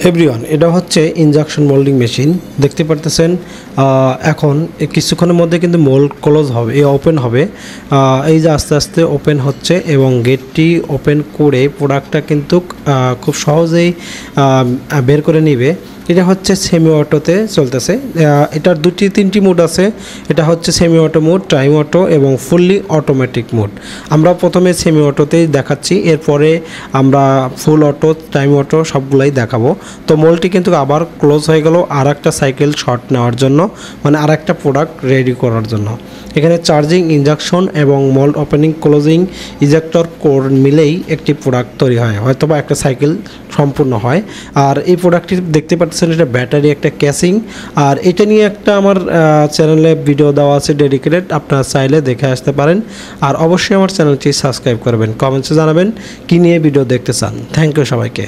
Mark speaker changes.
Speaker 1: Everyone, এটা হচ্ছে injection moulding machine. দেখতে পারতেছেন এখন কিছুক্ষণের মধ্যে কিন্তু মোল্ড ক্লোজ হবে, ওপেন হবে। এই যে আস্তে আস্তে ওপেন হচ্ছে এবং গেটটি ওপেন করে প্রোডাক্টটা কিন্তু খুব সহজেই বের করে নিবে। এটা হচ্ছে সেমি অটোতে চলতেছে। এটার তিনটি মোড আছে। এটা হচ্ছে semi auto mode, time auto এবং ফুললি অটোমেটিক মোড। আমরা প্রথমে সেমি অটোতেই দেখাচ্ছি, এরপরে আমরা ফুল অটো, টাইম অটো সবগুলাই দেখাবো। তো মোল্ডটি কিন্তু আবার ক্লোজ হয়ে গেল আর একটা সাইকেল শট নেওয়ার জন্য, মানে আর একটা প্রোডাক্ট রেডি করার জন্য। এখানে চার্জিং, ইনজেকশন এবং mould opening, closing, ejector core মিলেই একটি প্রোডাক্ট তৈরি হয়, হয়তোবা একটা সাইকেল সম্পূর্ণ হয়। আর এই প্রোডাক্টটি দেখতে পাচ্ছেন, এটা ব্যাটারি, একটা ক্যাসিং। আর এটা নিয়ে একটা আমার চ্যানেলে ভিডিও দেওয়া আছে ডেডিকেটেড, আপনারা চাইলে দেখে আসতে পারেন। আর অবশ্যই আমার চ্যানেলটি সাবস্ক্রাইব করবেন, কমেন্টসে জানাবেন কী নিয়ে ভিডিও দেখতে চান। থ্যাংক ইউ সবাইকে।